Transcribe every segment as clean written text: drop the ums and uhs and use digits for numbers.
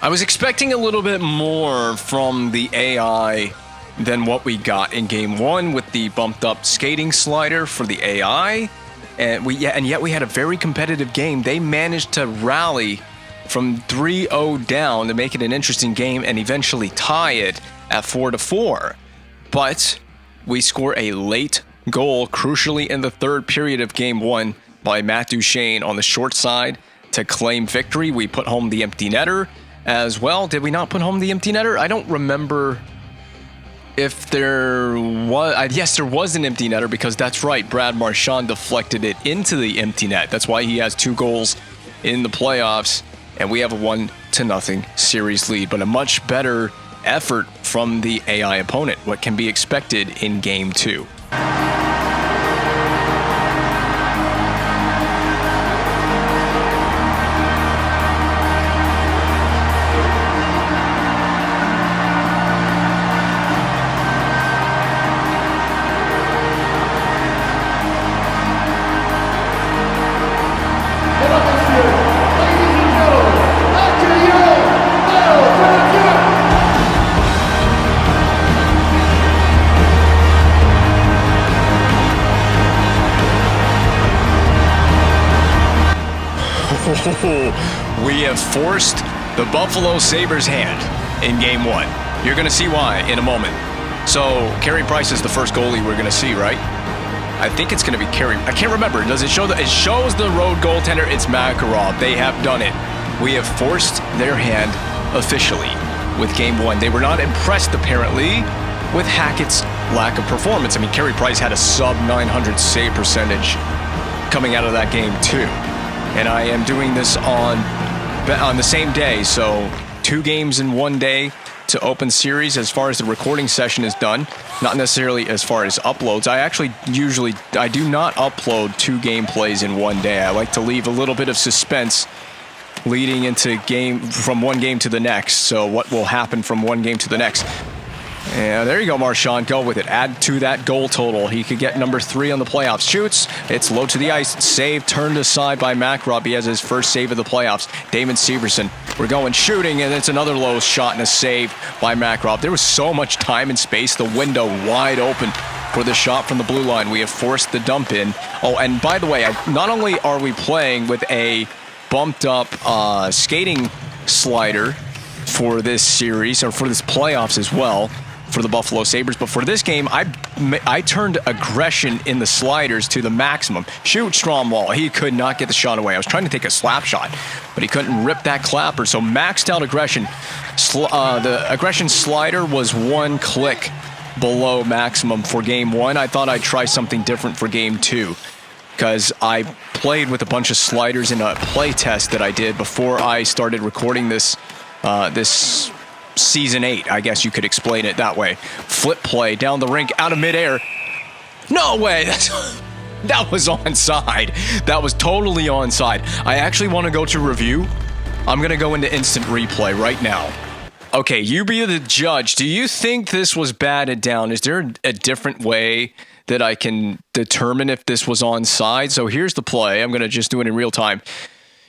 I was expecting a little bit more from the AI than what we got in Game 1 with the bumped up skating slider for the AI. And yet we had a very competitive game. They managed to rally from 3-0 down to make it an interesting game and eventually tie it at 4-4. But we score a late goal, crucially in the third period of Game 1 by Matt Duchene on the short side to claim victory. We put home the empty netter as well. Did we not put home the empty netter? I don't remember if there was. Yes, there was an empty netter because that's right. Brad Marchand deflected it into the empty net. That's why he has 2 goals in the playoffs, and we have a 1-0 series lead. But a much better effort from the AI opponent. What can be expected in Game 2? We have forced the Buffalo Sabres' hand in Game 1. You're going to see why in a moment. So, Carey Price is the first goalie we're going to see, right? I think it's going to be Carey. I can't remember. Does it show it shows the road goaltender? It's Makarov. They have done it. We have forced their hand officially with Game 1. They were not impressed, apparently, with Hackett's lack of performance. I mean, Carey Price had a sub-900 save percentage coming out of that game, too. And I am doing this on the same day, so 2 games in 1 day to open series as far as the recording session is done. Not necessarily as far as uploads. I do not upload 2 gameplays in 1 day. I like to leave a little bit of suspense leading into from one game to the next. So what will happen from one game to the next? Yeah, there you go, Marchand. Go with it. Add to that goal total. He could get number 3 on the playoffs. Shoots. It's low to the ice. Save turned aside by Makarov. He has his first save of the playoffs. Damon Severson. We're going shooting, and it's another low shot and a save by Makarov. There was so much time and space. The window wide open for the shot from the blue line. We have forced the dump in. Oh, and by the way, not only are we playing with a bumped up skating slider for this series, or for this playoffs as well, for the Buffalo Sabres, but for this game, I turned aggression in the sliders to the maximum. Shoot, Stromwall. He could not get the shot away. I was trying to take a slap shot, but he couldn't rip that clapper, so maxed out aggression. The aggression slider was 1 click below maximum for Game 1. I thought I'd try something different for Game 2, because I played with a bunch of sliders in a play test that I did before I started recording this Season 8, I guess you could explain it that way. Flip play down the rink, out of midair. No way! That was onside. That was totally onside. I actually want to go to review. I'm going to go into instant replay right now. Okay, you be the judge. Do you think this was batted down? Is there a different way that I can determine if this was onside? So here's the play. I'm going to just do it in real time.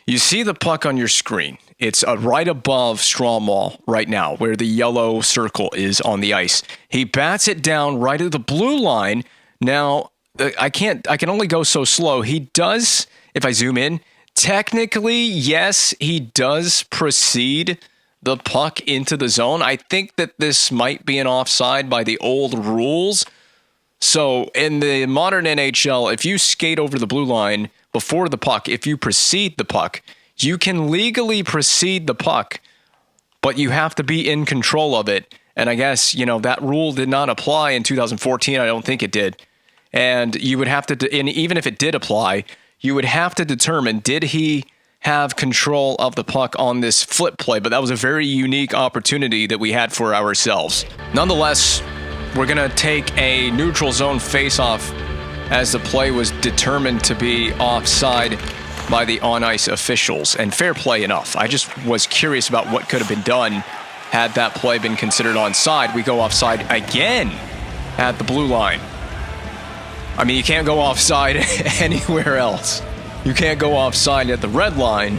You see the puck on your screen. It's right above Stromwall right now, where the yellow circle is on the ice. He bats it down right at the blue line. Now, I can only go so slow. He does, if I zoom in, technically, yes, he does precede the puck into the zone. I think that this might be an offside by the old rules. So in the modern NHL, if you skate over the blue line before the puck, if you precede the puck, you can legally precede the puck, but you have to be in control of it. And I guess, that rule did not apply in 2014. I don't think it did. And you would have to, and even if it did apply, you would have to determine, did he have control of the puck on this flip play? But that was a very unique opportunity that we had for ourselves. Nonetheless, we're going to take a neutral zone face-off as the play was determined to be offside by the on-ice officials, and fair play enough. I just was curious about what could have been done had that play been considered onside. We go offside again at the blue line. I mean, you can't go offside anywhere else. You can't go offside at the red line.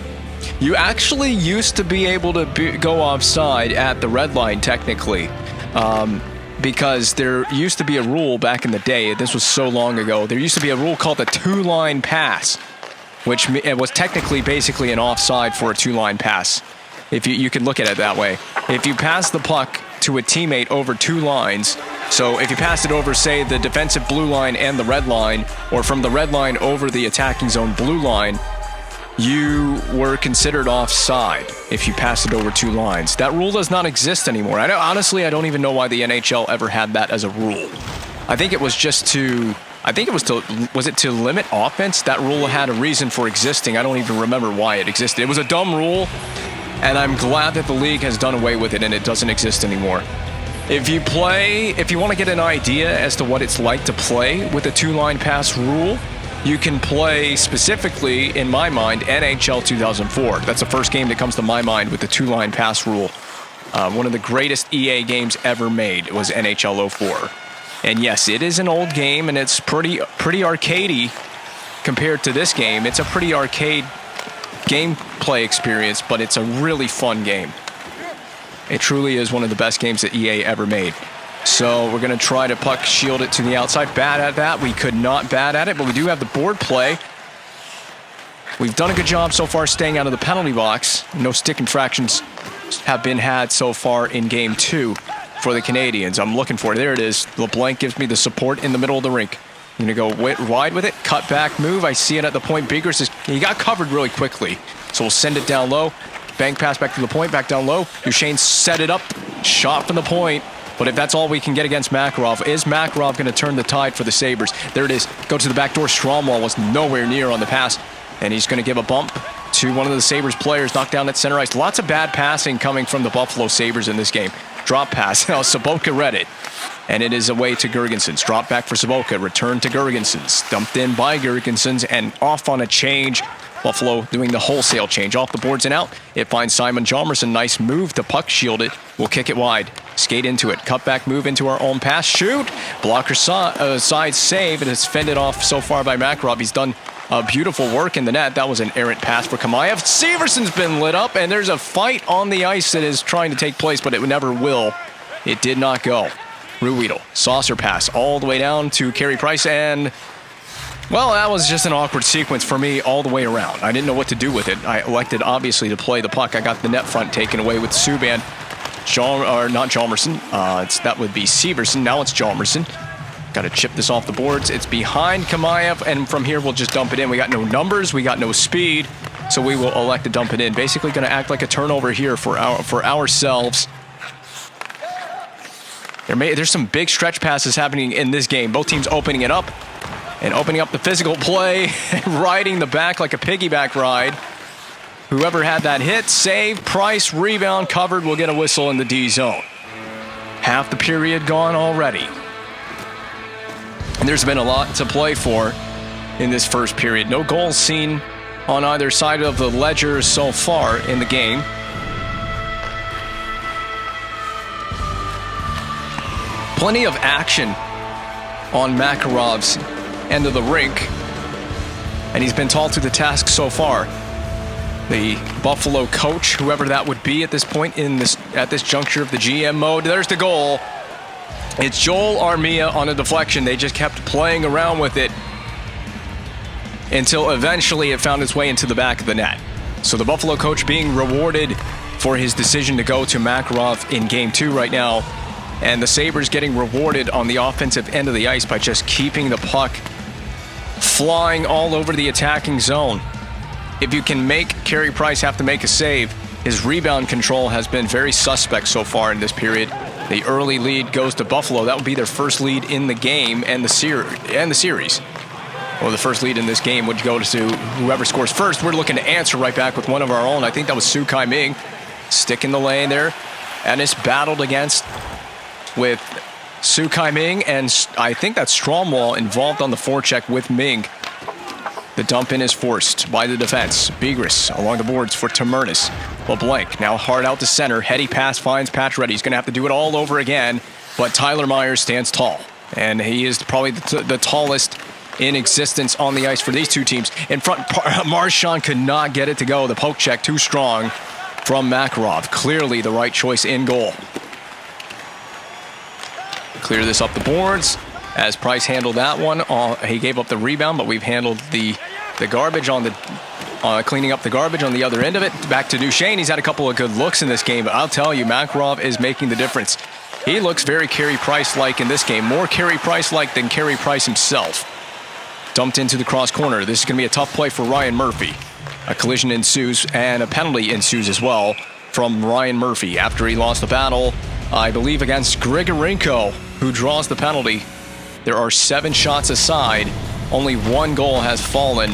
You actually used to be able to go offside at the red line, technically, because there used to be a rule back in the day. This was so long ago. There used to be a rule called the two-line pass, which it was technically basically an offside for a two-line pass. If you could look at it that way. If you pass the puck to a teammate over two lines, so if you pass it over, say, the defensive blue line and the red line, or from the red line over the attacking zone blue line, you were considered offside if you passed it over two lines. That rule does not exist anymore. Honestly, I don't even know why the NHL ever had that as a rule. I think it was just to... was it to limit offense? That rule had a reason for existing. I don't even remember why it existed. It was a dumb rule, and I'm glad that the league has done away with it and it doesn't exist anymore. If you want to get an idea as to what it's like to play with a two-line pass rule, you can play specifically, in my mind, NHL 2004. That's the first game that comes to my mind with the two-line pass rule. One of the greatest EA games ever made was NHL 04. And yes, it is an old game, and it's pretty arcadey compared to this game. It's a pretty arcade gameplay experience, but it's a really fun game. It truly is one of the best games that EA ever made. So we're going to try to puck shield it to the outside. Bad at that. We could not bad at it, but we do have the board play. We've done a good job so far staying out of the penalty box. No stick infractions have been had so far in Game 2 for the Canadiens. I'm looking for it. There it is. LeBlanc gives me the support in the middle of the rink. I'm going to go wide with it. Cut back move. I see it at the point. He got covered really quickly. So we'll send it down low. Bank pass back to the point. Back down low. Duchesne set it up. Shot from the point. But if that's all we can get against Makarov, is Makarov going to turn the tide for the Sabres? There it is. Go to the back door. Stromwall was nowhere near on the pass. And he's going to give a bump to one of the Sabres players. Knocked down at center ice. Lots of bad passing coming from the Buffalo Sabres in this game. Drop pass. Now Sobotka read it. And it is away to Girgensons. Drop back for Sobotka. Return to Girgensons. Dumped in by Girgensons and off on a change. Buffalo doing the wholesale change. Off the boards and out. It finds Simon Hjalmarsson. Nice move to puck shield it. We'll kick it wide. Skate into it. Cut back move into our own pass. Shoot. Blocker side save. It is fended off so far by Makarov. He's done beautiful work in the net. That was an errant pass for Kamayev. Severson's been lit up, and there's a fight on the ice that is trying to take place, but it never will. It did not go. Ruhwedel. Saucer pass all the way down to Carey Price, and... well, that was just an awkward sequence for me all the way around. I didn't know what to do with it. I elected, obviously, to play the puck. I got the net front taken away with Subban. Not Hjalmarsson. That would be Severson. Now it's Hjalmarsson. Got to chip this off the boards. It's behind Kamayev, and from here we'll just dump it in. We got no numbers. We got no speed, so we will elect to dump it in. Basically going to act like a turnover here for ourselves. There's some big stretch passes happening in this game. Both teams opening it up. And opening up the physical play, riding the back like a piggyback ride. Whoever had that hit, save, Price, rebound, covered, will get a whistle in the D zone. Half the period gone already. And there's been a lot to play for in this first period. No goals seen on either side of the ledger so far in the game. Plenty of action on Makarov's end of the rink, and he's been tall to the task so far. The Buffalo coach, whoever that would be at this point at this juncture of the GM mode. There's the goal. It's Joel Armia on a deflection. They just kept playing around with it until eventually it found its way into the back of the net. So the Buffalo coach being rewarded for his decision to go to Makarov in Game 2 right now, and the Sabres getting rewarded on the offensive end of the ice by just keeping the puck flying all over the attacking zone. If you can make Carey Price have to make a save, his rebound control has been very suspect so far in this period. The early lead goes to Buffalo. That would be their first lead in the game and the series. Well, the first lead in this game would go to whoever scores first. We're looking to answer right back with one of our own. I think that was Su Kai Ming. Stick in the lane there. Ennis battled against with Su Kai Ming, and I think that's Stromwall involved on the forecheck with Ming. The dump in is forced by the defense. Begris along the boards for Tamernis. LeBlanc now hard out to center. Heady pass finds Pacioretty. He's going to have to do it all over again, but Tyler Myers stands tall, and he is probably the tallest in existence on the ice for these two teams. In front, Marchand could not get it to go. The poke check too strong from Makarov. Clearly the right choice in goal. Clear this up the boards as Price handled that one. He gave up the rebound, but we've handled the garbage on the cleaning up the garbage on the other end of it. Back to Duchesne. He's had a couple of good looks in this game, but I'll tell you, Makarov is making the difference. He looks very Carey Price-like in this game. More Carey Price-like than Carey Price himself. Dumped into the cross corner. This is going to be a tough play for Ryan Murphy. A collision ensues and a penalty ensues as well from Ryan Murphy after he lost the battle, I believe, against Grigorenko, who draws the penalty. There are 7 shots aside. Only 1 goal has fallen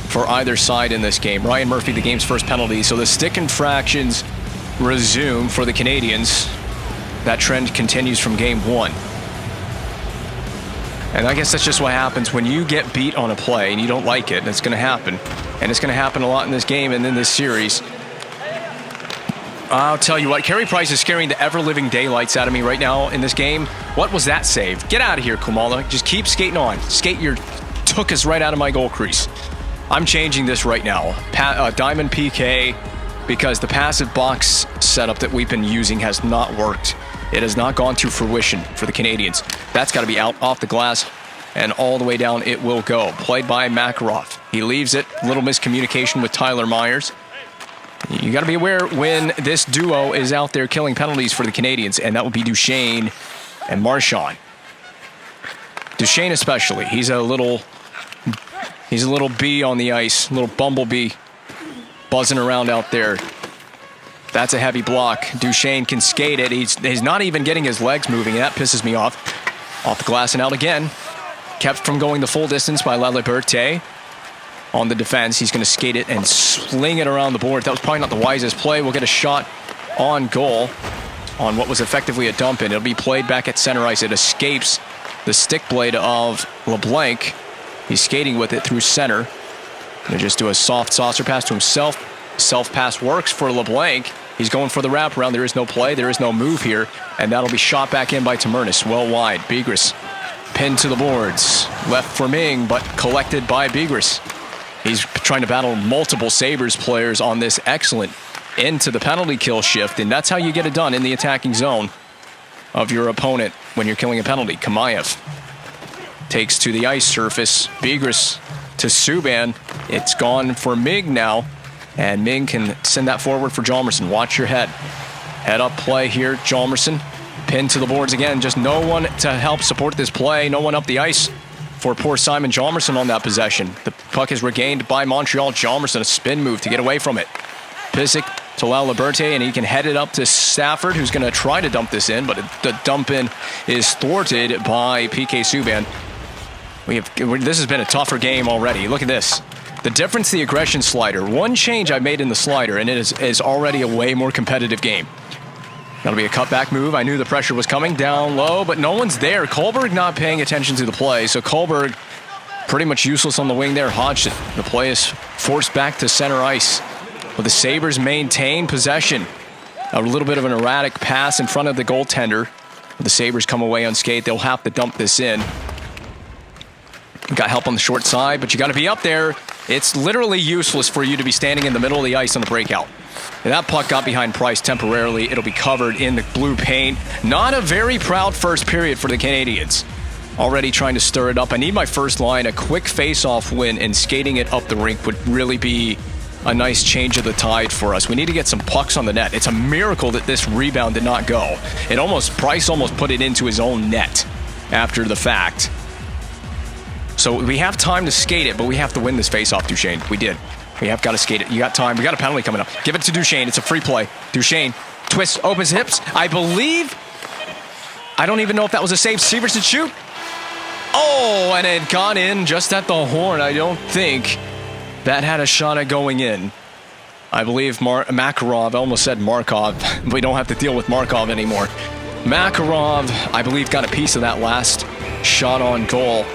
for either side in this game. Ryan Murphy, the game's first penalty. So the stick infractions resume for the Canadiens. That trend continues from game 1. And I guess that's just what happens when you get beat on a play and you don't like it. It's going to happen. And it's going to happen a lot in this game and in this series. I'll tell you what, Carey Price is scaring the ever-living daylights out of me right now in this game. What was that save? Get out of here, Kumala. Just keep skating on. Skate your took us right out of my goal crease. I'm changing this right now. Diamond PK, because the passive box setup that we've been using has not worked. It has not gone to fruition for the Canadiens. That's got to be out off the glass and all the way down it will go. Played by Makarov. He leaves it. Little miscommunication with Tyler Myers. You got to be aware when this duo is out there killing penalties for the Canadiens, and that would be Duchesne and Marchand. Duchesne especially. He's a little bee on the ice, a little bumblebee buzzing around out there. That's a heavy block. Duchesne can skate it. He's not even getting his legs moving, and that pisses me off. Off the glass and out again. Kept from going the full distance by Laliberte. On the defense, he's going to skate it and sling it around the board. That was probably not the wisest play. We'll get a shot on goal on what was effectively a dump in. It'll be played back at center ice. It escapes the stick blade of LeBlanc. He's skating with it through center. Gonna just do a soft saucer pass to himself. Self pass works for LeBlanc. He's going for the wraparound. There is no play. There is no move here. And that'll be shot back in by Tamernis. Well wide. Begris pinned to the boards. Left for Ming, but collected by Begris. He's trying to battle multiple Sabres players on this excellent into the penalty kill shift. And that's how you get it done in the attacking zone of your opponent when you're killing a penalty. Kamayev takes to the ice surface. Begris to Subban. It's gone for Mig now. And Ming can send that forward for Hjalmarsson. Watch your head. Head up play here, Hjalmarsson. Pinned to the boards again. Just no one to help support this play. No one up the ice for poor Simon Hjalmarsson on that possession. The puck is regained by Montreal. Hjalmarsson, a spin move to get away from it. Pissick to Laliberte, and he can head it up to Stafford, who's going to try to dump this in, but the dump in is thwarted by PK Subban. This has been a tougher game already. Look at this. The difference, the aggression slider. One change I made in the slider, and it is already a way more competitive game. That'll be a cutback move. I knew the pressure was coming down low, but no one's there. Kohlberg not paying attention to the play, so Kohlberg pretty much useless on the wing there. Hodgson, the play is forced back to center ice. But the Sabres maintain possession. A little bit of an erratic pass in front of the goaltender. The Sabres come away unscathed. They'll have to dump this in. Got help on the short side, but you got to be up there. It's literally useless for you to be standing in the middle of the ice on a breakout. And that puck got behind Price temporarily. It'll be covered in the blue paint. Not a very proud first period for the Canadiens. Already trying to stir it up. I need my first line. A quick face-off win and skating it up the rink would really be a nice change of the tide for us. We need to get some pucks on the net. It's a miracle that this rebound did not go. Price almost put it into his own net after the fact. So we have time to skate it, but we have to win this face-off, Duchesne. We did. We have got to skate it. You got time. We got a penalty coming up. Give it to Duchesne. It's a free play. Duchesne twists, opens hips. I don't even know if that was a save. Severson shoot. Oh, and it got in just at the horn. I don't think that had a shot at going in. I believe Makarov, I almost said Markov. We don't have to deal with Markov anymore. Makarov, I believe, got a piece of that last shot on goal.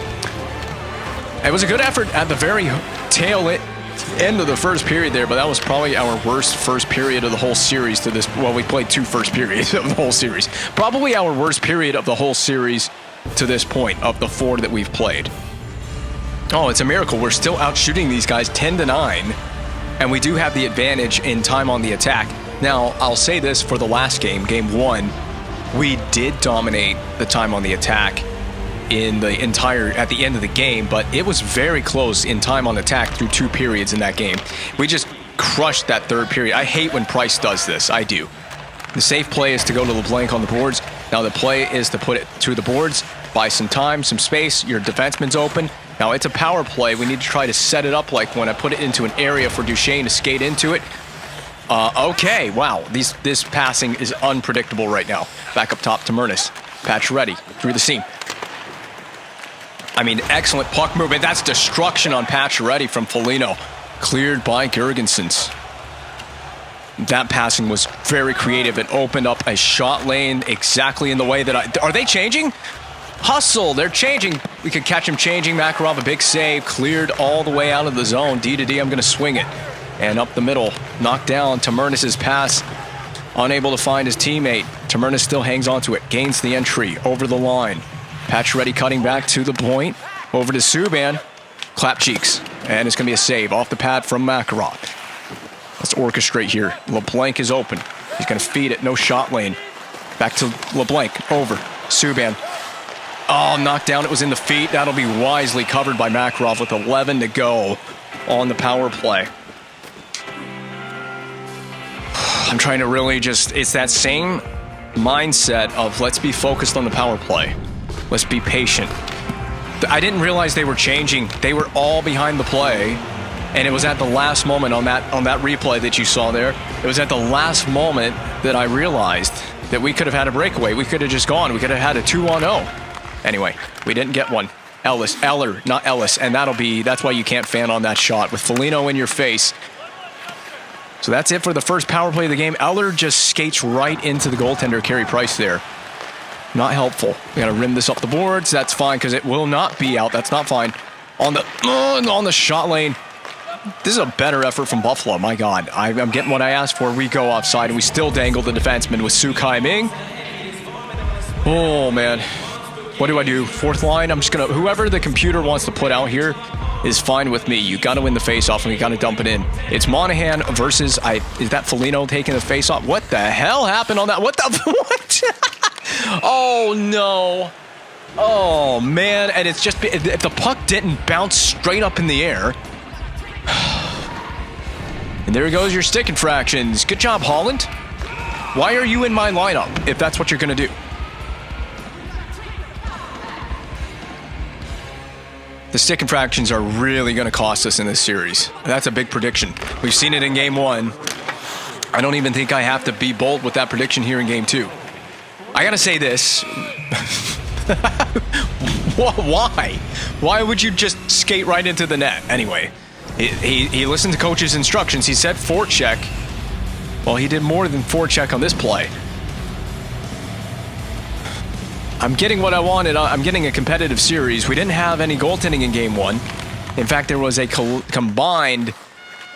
It was a good effort at the very tail end of the first period there, but that was probably our worst first period of the whole series to this. Well, we played 2 first periods of the whole series. Probably our worst period of the whole series to this point of the 4 that we've played. Oh, it's a miracle. We're still out shooting these guys 10-9, and we do have the advantage in time on the attack. Now, I'll say this for the last game, game 1, we did dominate the time on the attack at the end of the game, but it was very close in time on attack through 2 periods in that game. We just crushed that 3rd period. I hate when Price does this. I do. The safe play is to go to LeBlanc on the boards. Now the play is to put it to the boards, buy some time, some space. Your defenseman's open. Now it's a power play. We need to try to set it up like when I put it into an area for Duchesne to skate into it. Okay, wow. This passing is unpredictable right now. Back up top to Murnus. Pacioretty through the seam. I mean, excellent puck movement. That's destruction on Pacioretty from Foligno. Cleared by Girgensons. That passing was very creative. It opened up a shot lane exactly in the way that Are they changing? Hustle, they're changing. We could catch him changing. Makarov, a big save. Cleared all the way out of the zone. D to D, I'm going to swing it. And up the middle. Knocked down. Tamurnis' pass. Unable to find his teammate. Tamurnis still hangs onto it. Gains the entry. Over the line. Pacioretty cutting back to the point. Over to Subban. Clap cheeks. And it's going to be a save off the pad from Makarov. Let's orchestrate here. LeBlanc is open. He's going to feed it. No shot lane. Back to LeBlanc. Over. Subban. Oh, knocked down. It was in the feet. That'll be wisely covered by Makarov with 11 to go on the power play. I'm trying to really it's that same mindset of let's be focused on the power play. Let's be patient. I didn't realize they were changing. They were all behind the play. And it was at the last moment on that replay that you saw there. It was at the last moment that I realized that we could have had a breakaway. We could have just gone. We could have had a 2-on-0. Anyway, we didn't get one. Eller, not Ellis. And that's why you can't fan on that shot with Foligno in your face. So that's it for the first power play of the game. Eller just skates right into the goaltender, Carey Price there. Not helpful. We got to rim this up the boards. That's fine because it will not be out. That's not fine. On the shot lane. This is a better effort from Buffalo. My God. I'm getting what I asked for. We go offside, and we still dangle the defenseman with Su Kai Ming. Oh, man. What do I do? 4th line? I'm just going to... Whoever the computer wants to put out here is fine with me. You got to win the face-off, and we got to dump it in. It's Monahan versus... Is that Foligno taking the face-off? What the hell happened on that? What the... What? Oh, no. Oh, man. And it's just... If the puck didn't bounce straight up in the air... And there goes your stick infractions. Good job, Holland. Why are you in my lineup if that's what you're going to do? The stick infractions are really going to cost us in this series. That's a big prediction. We've seen it in Game 1. I don't even think I have to be bold with that prediction here in Game 2. I got to say this. Why? Why would you just skate right into the net? Anyway, he listened to coach's instructions. He said forecheck. Well, he did more than forecheck on this play. I'm getting what I wanted. I'm getting a competitive series. We didn't have any goaltending in Game 1. In fact, there was a combined...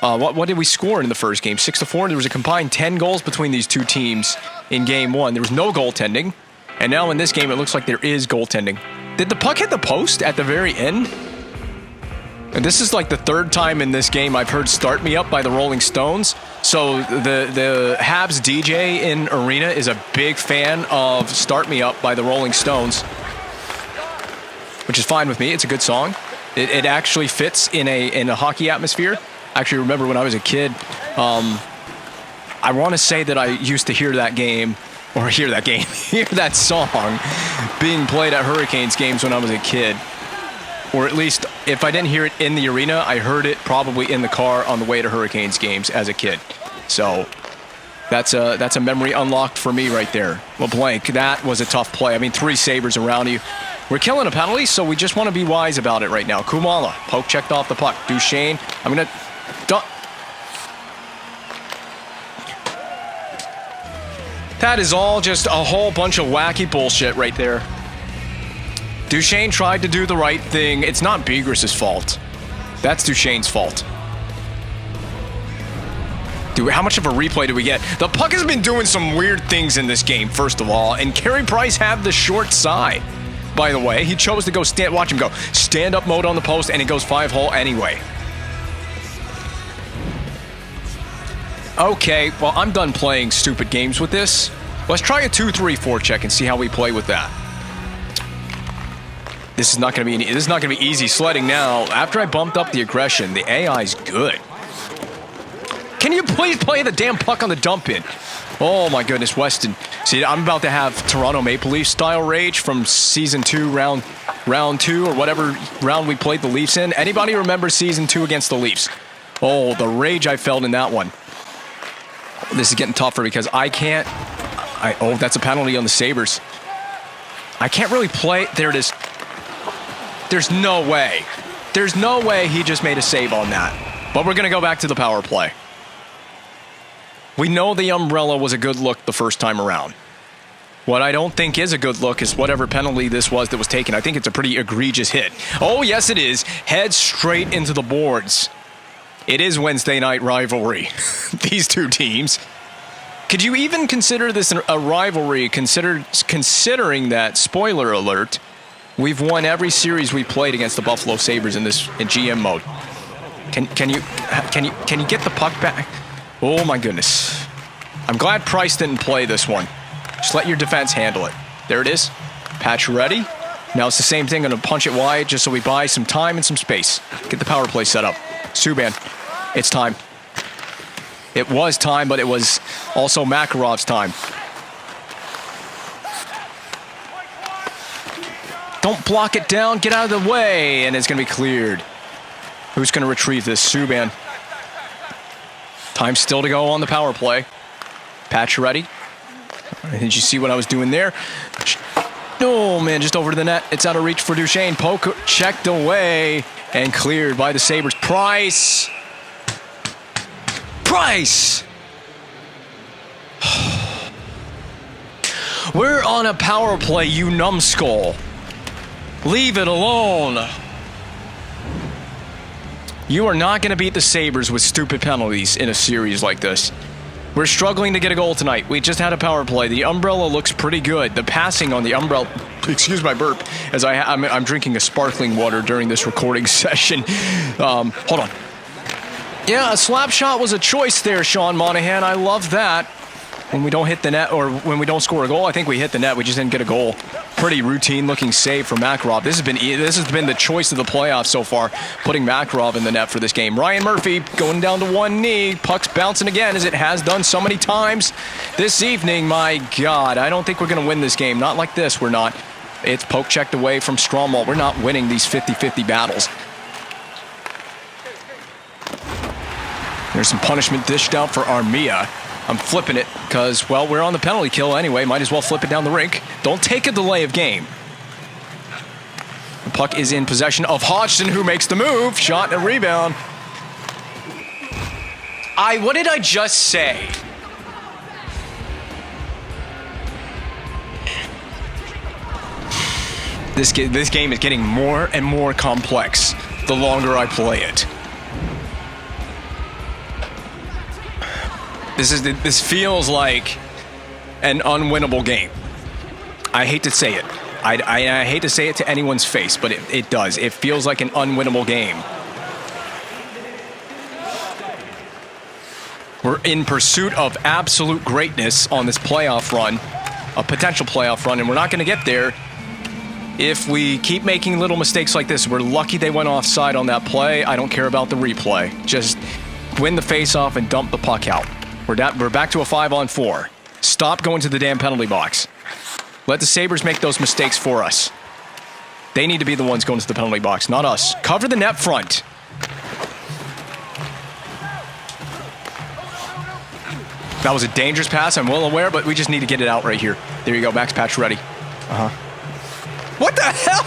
what did we score in the first game? 6-4. There was a combined 10 goals between these two teams in Game 1. There was no goaltending. And now in this game, it looks like there is goaltending. Did the puck hit the post at the very end? And this is like the 3rd time in this game I've heard Start Me Up by the Rolling Stones. So the Habs DJ in Arena is a big fan of Start Me Up by the Rolling Stones, which is fine with me. It's a good song. It actually fits in a hockey atmosphere. I actually remember when I was a kid, I want to say that I used to hear that song being played at Hurricanes games when I was a kid. Or at least, if I didn't hear it in the arena, I heard it probably in the car on the way to Hurricanes games as a kid. So that's a memory unlocked for me right there. LeBlanc, that was a tough play. I mean, 3 Sabres around you. We're killing a penalty, so we just want to be wise about it right now. Kumala, poke checked off the puck. Duchesne, I'm going to... That is all just a whole bunch of wacky bullshit right there. Duchesne tried to do the right thing. It's not Begris' fault. That's Duchesne's fault. How much of a replay do we get? The puck has been doing some weird things in this game, first of all, and Carey Price had the short side. by the way. He chose to go watch him go. Stand-up mode on the post, and he goes 5-hole anyway. Okay, well, I'm done playing stupid games with this. Let's try a 2-3 check and see how we play with that. This is not going to be easy sledding now. After I bumped up the aggression, the AI's good. Can you please play the damn puck on the dump in? Oh my goodness, Weston. See, I'm about to have Toronto Maple Leafs style rage from season 2, round 2, or whatever round we played the Leafs in. Anybody remember season 2 against the Leafs? Oh, the rage I felt in that one. This is getting tougher because I can't. Oh, that's a penalty on the Sabres. I can't really play. There it is. There's no way. There's no way he just made a save on that. But we're going to go back to the power play. We know the umbrella was a good look the first time around. What I don't think is a good look is whatever penalty this was that was taken. I think it's a pretty egregious hit. Oh, yes, it is. Head straight into the boards. It is Wednesday night rivalry. These two teams. Could you even consider this a rivalry, considering that, spoiler alert, we've won every series we played against the Buffalo Sabres in GM mode? Can you get the puck back? Oh my goodness. I'm glad Price didn't play this one. Just let your defense handle it. There it is. Patch ready. Now it's the same thing. I'm going to punch it wide just so we buy some time and some space. Get the power play set up. Subban, it's time. It was time, but it was also Makarov's time. Don't block it down. Get out of the way. And it's going to be cleared. Who's going to retrieve this? Subban. Time still to go on the power play. Patch ready. Did you see what I was doing there? Oh, man, just over to the net. It's out of reach for Duchesne. Poke checked away and cleared by the Sabres. Price! Price! We're on a power play, you numbskull. Leave it alone. You are not going to beat the Sabres with stupid penalties in a series like this. We're struggling to get a goal tonight. We just had a power play. The umbrella looks pretty good. The passing on the umbrella... Excuse my burp, as I'm drinking a sparkling water during this recording session. Hold on. Yeah, a slap shot was a choice there, Sean Monahan. I love that. When we don't hit the net, or when we don't score a goal, I think we hit the net. We just didn't get a goal. Pretty routine-looking save from Makarov. This has been the choice of the playoffs so far, putting Makarov in the net for this game. Ryan Murphy going down to one knee. Puck's bouncing again, as it has done so many times this evening. My God, I don't think we're going to win this game. Not like this, we're not. It's poke checked away from Stromwall. We're not winning these 50-50 battles. There's some punishment dished out for Armia. I'm flipping it because, well, we're on the penalty kill anyway. Might as well flip it down the rink. Don't take a delay of game. The puck is in possession of Hodgson, who makes the move. Shot and a rebound. What did I just say? This game is getting more and more complex the longer I play it. This feels like an unwinnable game. I hate to say it. I hate to say it to anyone's face, but it does. It feels like an unwinnable game. We're in pursuit of absolute greatness on this playoff run, a potential playoff run, and we're not going to get there if we keep making little mistakes like this. We're lucky they went offside on that play. I don't care about the replay. Just win the faceoff and dump the puck out. We're back to a 5-on-4. Stop going to the damn penalty box. Let the Sabres make those mistakes for us. They need to be the ones going to the penalty box, not us. Cover the net front. That was a dangerous pass, I'm well aware, but we just need to get it out right here. There you go, Max Patch ready. What the hell?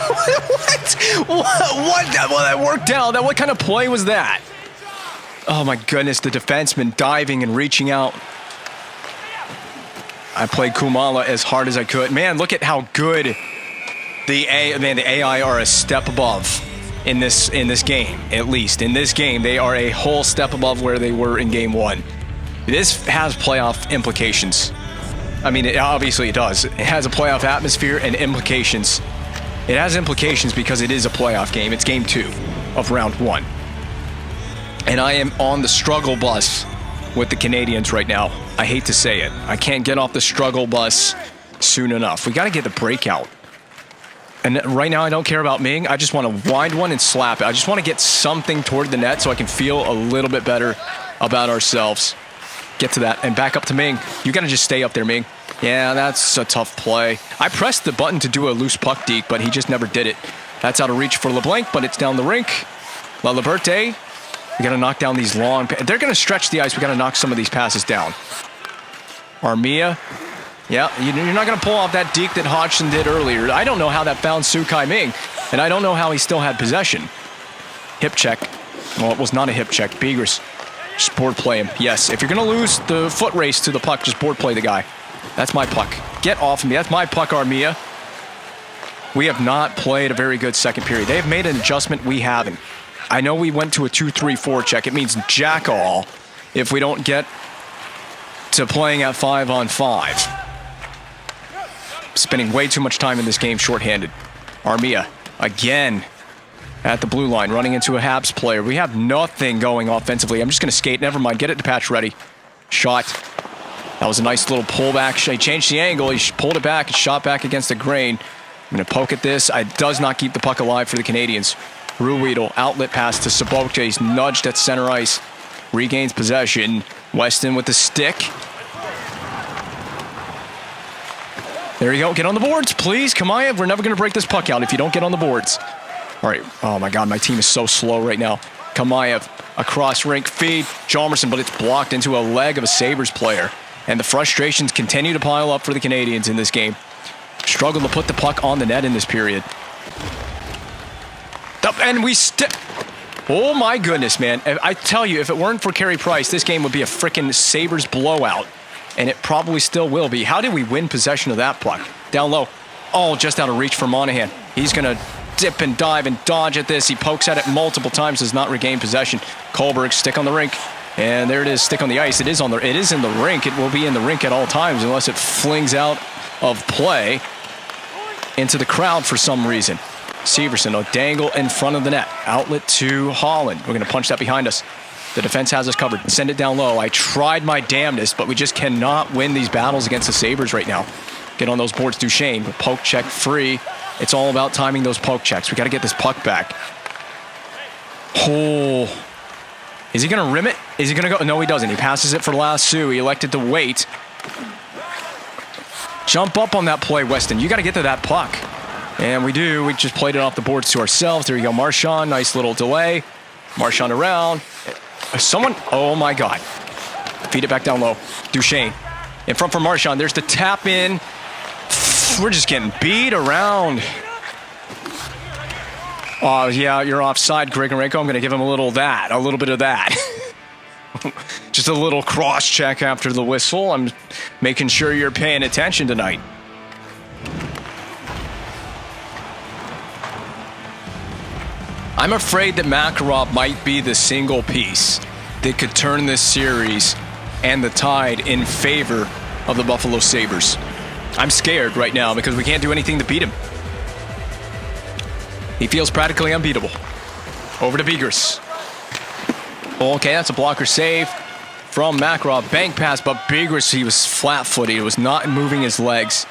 What? Well, that worked out. What kind of play was that? Oh my goodness, the defenseman diving and reaching out. I played Kumala as hard as I could. Man, look at how good the AI are a step above in this game, at least. In this game, they are a whole step above where they were in game one. This has playoff implications. I mean, obviously it does. It has a playoff atmosphere and implications. It has implications because it is a playoff game. It's game 2 of round 1. And I am on the struggle bus with the Canadiens right now. I hate to say it. I can't get off the struggle bus soon enough. We got to get the breakout. And right now I don't care about Ming. I just want to wind one and slap it. I just want to get something toward the net so I can feel a little bit better about ourselves. Get to that and back up to Ming. You got to just stay up there, Ming. Yeah, that's a tough play. I pressed the button to do a loose puck deke, but he just never did it. That's out of reach for LeBlanc, but it's down the rink. La Liberte. We got to knock down these long... They're going to stretch the ice. We got to knock some of these passes down. Armia. Yeah, you're not going to pull off that deke that Hodgson did earlier. I don't know how that found Su Kai Ming, and I don't know how he still had possession. Hip check. Well, it was not a hip check. Begers. Just board play him. Yes, if you're going to lose the foot race to the puck, just board play the guy. That's my puck. Get off of me. That's my puck, Armia. We have not played a very good second period. They have made an adjustment. We haven't. I know we went to a 2-3-4 check. It means jack all if we don't get to playing at 5-on-5. Spending way too much time in this game shorthanded. Armia, again, at the blue line, running into a Habs player. We have nothing going offensively. I'm just going to skate. Never mind. Get it to patch ready. Shot. That was a nice little pullback. He changed the angle. He pulled it back and shot back against the grain. I'm going to poke at this. It does not keep the puck alive for the Canadiens. Ruhwedel, outlet pass to Sobotka. He's nudged at center ice. Regains possession. Weston with the stick. There you go. Get on the boards, please. Kamayev, we're never going to break this puck out if you don't get on the boards. All right. Oh, my God. My team is so slow right now. Kamayev, across rink feed. Jalmerson, but it's blocked into a leg of a Sabres player. And the frustrations continue to pile up for the Canadiens in this game. Struggle to put the puck on the net in this period. And we oh my goodness, man. I tell you, if it weren't for Carey Price, this game would be a freaking Sabres blowout. And it probably still will be. How did we win possession of that puck? Down low. Oh, just out of reach for Monahan. He's going to dip and dive and dodge at this. He pokes at it multiple times, does not regain possession. Kohlberg, stick on the rink. And there it is, stick on the ice. It is in the rink. It will be in the rink at all times unless it flings out of play into the crowd for some reason. Severson, a dangle in front of the net. Outlet to Holland. We're going to punch that behind us. The defense has us covered. Send it down low. I tried my damnedest, but we just cannot win these battles against the Sabres right now. Get on those boards, Duchesne. Poke check free. It's all about timing those poke checks. We got to get this puck back. Oh. Is he going to rim it? Is he going to go? No, he doesn't. He passes it for Lasso. He elected to wait. Jump up on that play, Weston. You got to get to that puck. And we do. We just played it off the boards to ourselves. There you go, Marchand. Nice little delay. Marchand around. Someone. Oh, my God. Feed it back down low. Duchesne. In front for Marchand. There's the tap in. We're just getting beat around. Oh, yeah, you're offside, Grigorenko. I'm going to give him a little bit of that. Just a little cross check after the whistle. I'm making sure you're paying attention tonight. I'm afraid that Makarov might be the single piece that could turn this series and the tide in favor of the Buffalo Sabres. I'm scared right now because we can't do anything to beat him. He feels practically unbeatable. Over to Begers. Okay, that's a blocker save from Makarov. Bank pass, but Begers, he was flat-footed. He was not moving his legs.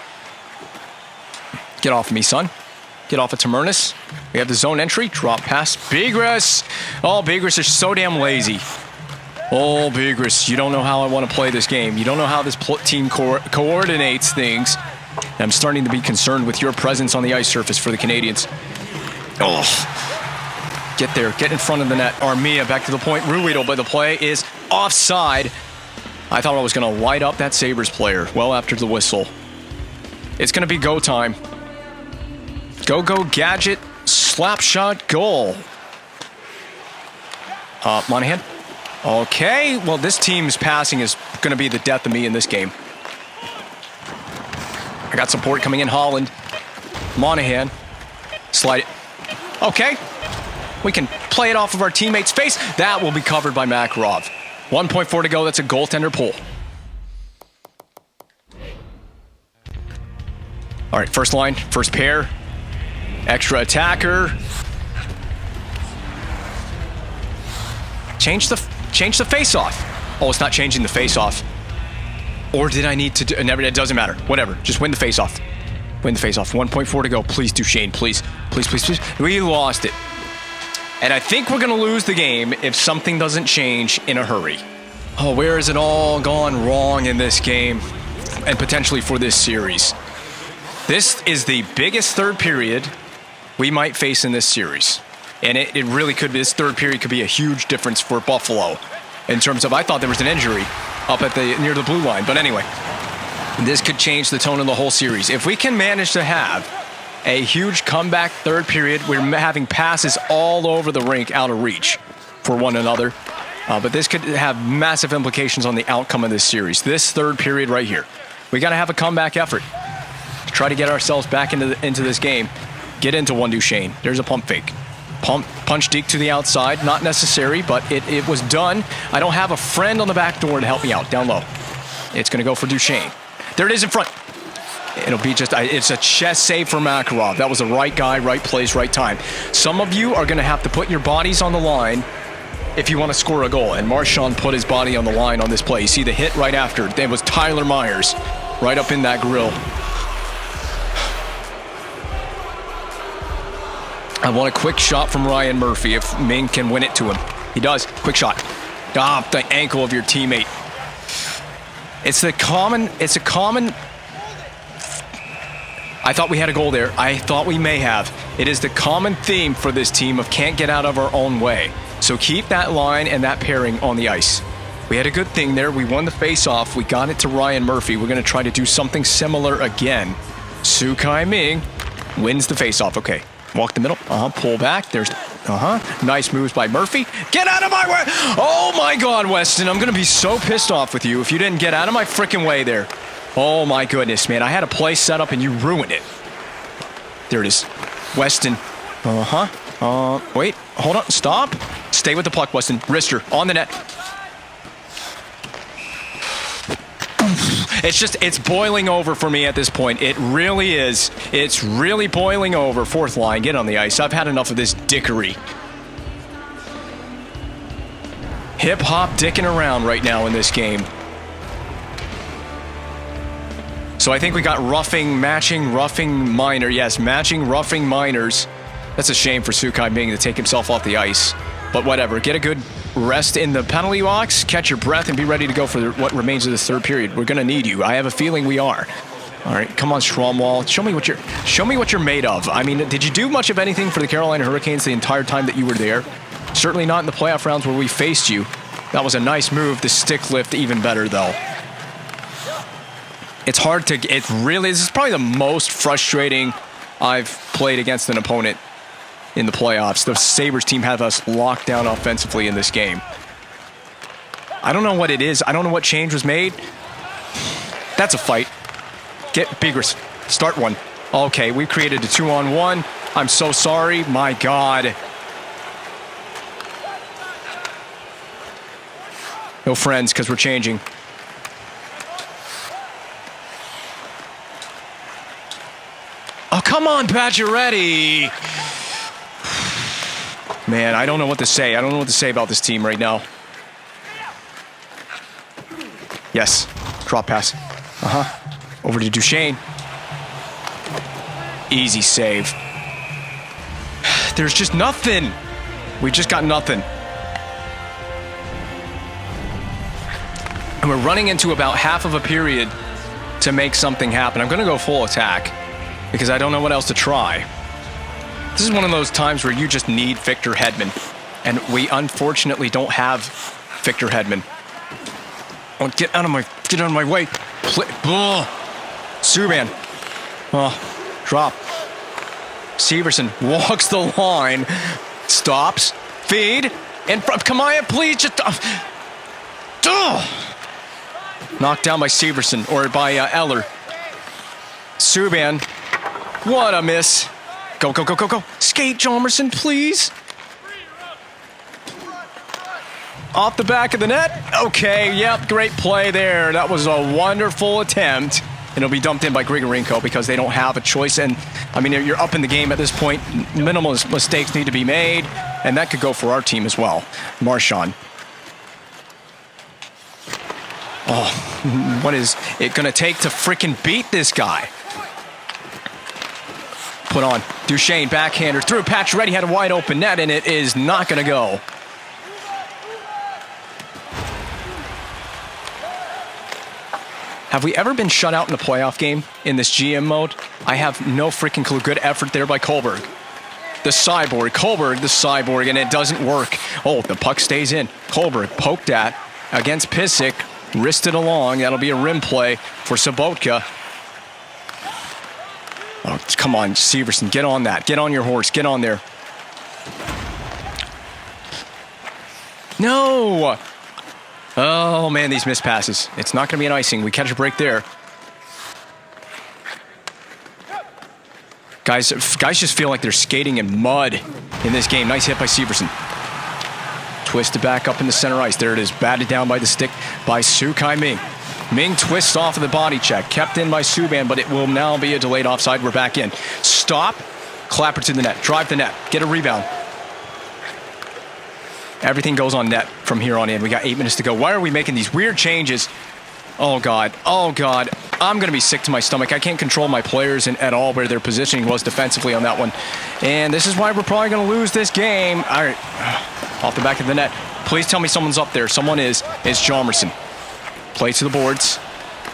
Get off of me, son. Get off of Tamernis. We have the zone entry. Drop pass. Begers. Oh, Begers is so damn lazy. Oh, Begers, you don't know how I want to play this game. You don't know how this team coordinates things. And I'm starting to be concerned with your presence on the ice surface for the Canadiens. Oh, get there. Get in front of the net. Armia back to the point. Ruhwedel, but the play is offside. I thought I was going to light up that Sabres player well after the whistle. It's going to be go time. Go, gadget, slap shot, goal. Monahan. Okay, well, this team's passing is going to be the death of me in this game. I got support coming in, Holland. Monahan. Slide it. Okay. We can play it off of our teammate's face. That will be covered by Makarov. 1.4 to go. That's a goaltender pull. All right, first line, first pair. Extra attacker. Change the face-off. Oh, it's not changing the face-off. Or did I need to do... Never, it doesn't matter. Whatever. Just win the face-off. Win the face-off. 1.4 to go. Please, Duchesne. Please. Please, please, please. We lost it. And I think we're going to lose the game if something doesn't change in a hurry. Oh, where has it all gone wrong in this game? And potentially for this series. This is the biggest third period we might face in this series. And it really could be, this third period could be a huge difference for Buffalo. In terms of, I thought there was an injury up at near the blue line. But anyway, this could change the tone of the whole series. If we can manage to have a huge comeback third period, we're having passes all over the rink out of reach for one another. But this could have massive implications on the outcome of this series. This third period right here. We got to have a comeback effort to try to get ourselves back into this game. Get into one Duchesne. There's a pump fake. Punch deke to the outside. Not necessary, but it was done. I don't have a friend on the back door to help me out. Down low. It's going to go for Duchesne. There it is in front. It'll be just, it's a chest save for Makarov. That was the right guy, right place, right time. Some of you are going to have to put your bodies on the line if you want to score a goal. And Marchand put his body on the line on this play. You see the hit right after. It was Tyler Myers right up in that grill. I want a quick shot from Ryan Murphy if Ming can win it to him. He does. Quick shot. Ah, the ankle of your teammate. It's a common... I thought we had a goal there. I thought we may have. It is the common theme for this team of can't get out of our own way. So keep that line and that pairing on the ice. We had a good thing there. We won the face-off. We got it to Ryan Murphy. We're going to try to do something similar again. Sukai Ming wins the face-off. Okay. Walk the middle. Pull back. There's... Nice moves by Murphy. Get out of my way! Oh my God, Weston. I'm going to be so pissed off with you if you didn't get out of my freaking way there. Oh my goodness, man. I had a play set up and you ruined it. There it is. Weston. Wait. Hold on. Stop. Stay with the puck, Weston. Wrister on the net. It's boiling over for me at this point. It really is. It's really boiling over. Fourth line, get on the ice. I've had enough of this dickery. Hip-hop dicking around right now in this game. So I think we got matching roughing minor. Yes, matching roughing minors. That's a shame for Sukai Ming to take himself off the ice. But whatever, get a good rest in the penalty box, catch your breath, and be ready to go for what remains of this third period. We're going to need you. I have a feeling we are. All right, come on, Stromwall. Show me what you're made of. I mean, did you do much of anything for the Carolina Hurricanes the entire time that you were there? Certainly not in the playoff rounds where we faced you. That was a nice move. The stick lift, even better, though. It's hard to... This is probably the most frustrating I've played against an opponent in the playoffs. The Sabres team have us locked down offensively in this game. I don't know what it is. I don't know what change was made. That's a fight. Get Bigris. Start one. Okay, we created a 2-on-1. I'm so sorry. My God. No friends, because we're changing. Oh, come on, Pacioretty. Man, I don't know what to say. I don't know what to say about this team right now. Yes. Drop pass. Over to Duchesne. Easy save. There's just nothing. We just got nothing. And we're running into about half of a period to make something happen. I'm going to go full attack because I don't know what else to try. This is one of those times where you just need Victor Hedman. And we unfortunately don't have Victor Hedman. Oh, get out of my way. Subban. Oh, drop. Severson walks the line. Stops. Feed. In front. Kamaya, please just... Knocked down by Severson, or by Eller. Subban. What a miss. Go, go, go, go, go. Skate, Jomerson, please. Off the back of the net. Okay, yep, great play there. That was a wonderful attempt. and it'll be dumped in by Grigorenko because they don't have a choice. And, I mean, you're up in the game at this point. Minimal mistakes need to be made, and that could go for our team as well. Marchand. Oh, what is it going to take to freaking beat this guy? Put on. Duchesne, backhander, through. Pacioretty had a wide open net, and it is not going to go. Have we ever been shut out in a playoff game in this GM mode? I have no freaking clue. Good effort there by Kohlberg. The cyborg. Kohlberg, the cyborg, and it doesn't work. Oh, the puck stays in. Kohlberg poked at against Pysyk. Wristed along. That'll be a rim play for Sobotka. Oh, come on, Severson. Get on that. Get on your horse. Get on there. No! Oh, man, these missed passes. It's not going to be an icing. We catch a break there. Guys just feel like they're skating in mud in this game. Nice hit by Severson. Twisted back up in the center ice. There it is. Batted down by the stick by Su Kai Ming. Ming twists off of the body check. Kept in by Subban, but it will now be a delayed offside. We're back in. Stop. Clapper to the net. Drive the net. Get a rebound. Everything goes on net from here on in. We got 8 minutes to go. Why are we making these weird changes? Oh, God. Oh, God. I'm going to be sick to my stomach. I can't control my players at all where their positioning was defensively on that one. And this is why we're probably going to lose this game. All right. Off the back of the net. Please tell me someone's up there. Someone is. It's Hjalmarsson. Play to the boards.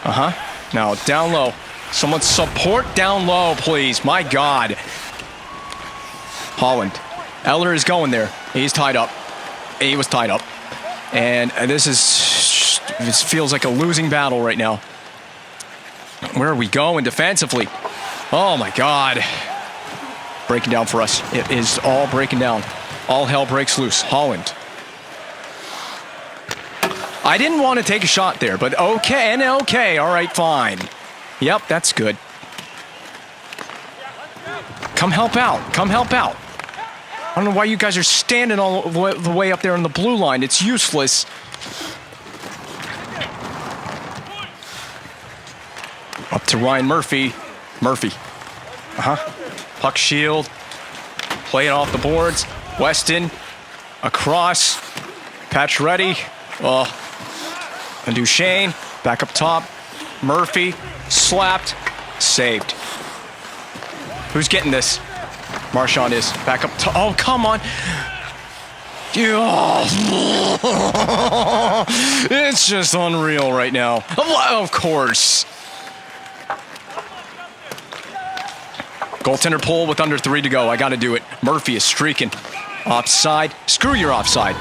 Now, down low. Someone support down low, please. My God. Holland. Eller is going there. He's tied up. He was tied up. And this feels like a losing battle right now. Where are we going defensively? Oh, my God. Breaking down for us. It is all breaking down. All hell breaks loose. Holland. I didn't want to take a shot there, but okay. All right, fine. Yep, that's good. Come help out. Come help out. I don't know why you guys are standing all the way up there on the blue line. It's useless. Up to Ryan Murphy. Murphy. Puck shield. Play it off the boards. Weston. Across. Pacioretty. And Duchesne. Back up top. Murphy. Slapped. Saved. Who's getting this? Marchand is. Back up top. Oh, come on. It's just unreal right now. Of course. Goaltender pull with under 3 to go. I got to do it. Murphy is streaking. Offside. Screw your offside.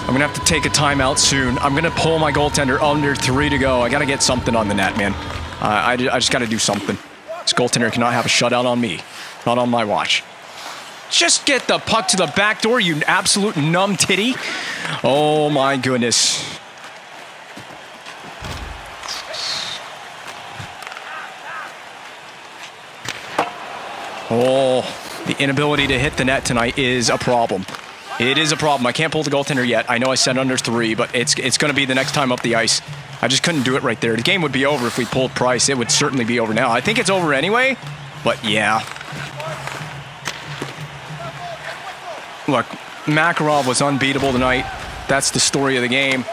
I'm going to have to take a timeout soon. I'm going to pull my goaltender under 3 to go. I got to get something on the net, man. I just got to do something. This goaltender cannot have a shutout on me. Not on my watch. Just get the puck to the back door, you absolute numb titty. Oh, my goodness. Oh, the inability to hit the net tonight is a problem. It is a problem. I can't pull the goaltender yet. I know I said under 3, but it's going to be the next time up the ice. I just couldn't do it right there. The game would be over if we pulled Price. It would certainly be over now. I think it's over anyway, but yeah. Look, Makarov was unbeatable tonight. That's the story of the game.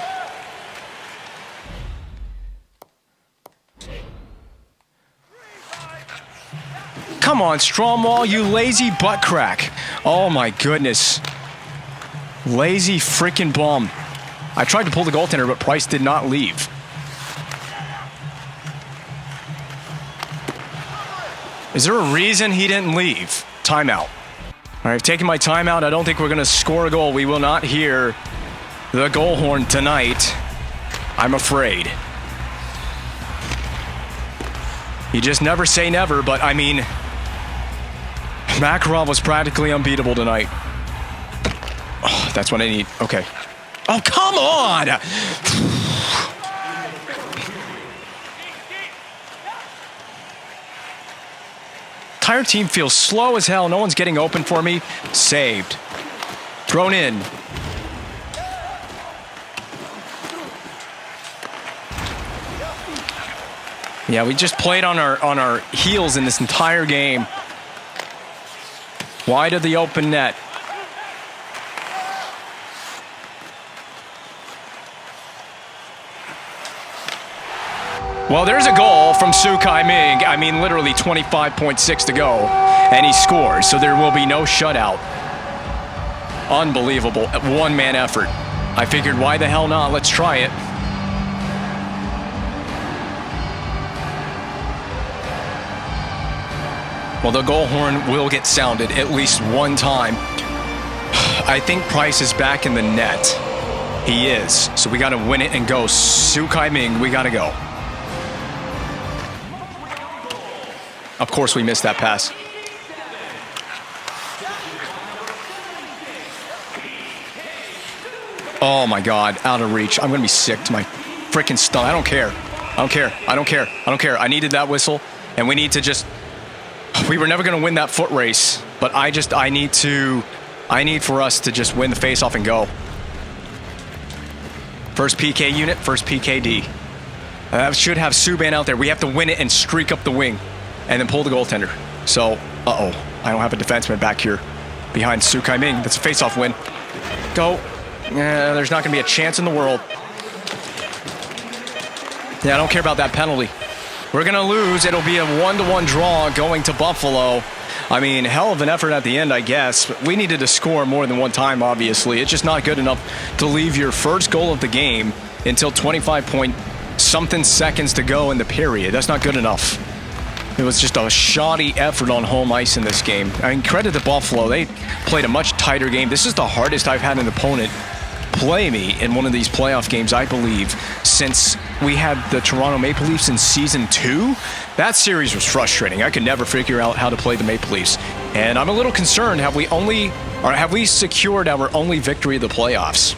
Come on, Stromwall, you lazy butt crack. Oh, my goodness. Lazy freaking bum. I tried to pull the goaltender, but Price did not leave. Is there a reason he didn't leave? Timeout. All right, I've taken my timeout. I don't think we're going to score a goal. We will not hear the goal horn tonight, I'm afraid. You just never say never, but I mean, Makarov was practically unbeatable tonight. Oh, that's what I need. Okay. Oh, come on! Entire team feels slow as hell. No one's getting open for me. Saved. Thrown in. Yeah, we just played on our heels in this entire game. Wide of the open net. Well, there's a goal from Su Kai-Ming. I mean, literally 25.6 to go, and he scores, so there will be no shutout. Unbelievable. One-man effort. I figured, why the hell not? Let's try it. Well, the goal horn will get sounded at least one time. I think Price is back in the net. He is. So we got to win it and go. Su Kai-Ming, we got to go. Of course, we missed that pass. Oh, my God. Out of reach. I'm going to be sick to my freaking stomach. I don't care. I don't care. I don't care. I don't care. I needed that whistle, and we need to just... We were never going to win that foot race, but I need for us to just win the faceoff and go. First PK unit, first PKD. Should have Subban out there. We have to win it and streak up the wing and then pull the goaltender. So, I don't have a defenseman back here behind Su Kai-Ming. That's a faceoff win. Go. Yeah, there's not going to be a chance in the world. Yeah, I don't care about that penalty. We're going to lose. It'll be a 1-1 draw going to Buffalo. I mean, hell of an effort at the end, I guess. But we needed to score more than one time, obviously. It's just not good enough to leave your first goal of the game until 25-point-something seconds to go in the period. That's not good enough. It was just a shoddy effort on home ice in this game. I mean, credit to Buffalo. They played a much tighter game. This is the hardest I've had an opponent play me in one of these playoff games, I believe, since we had the Toronto Maple Leafs in Season 2. That series was frustrating. I could never figure out how to play the Maple Leafs. And I'm a little concerned, have we secured our only victory of the playoffs?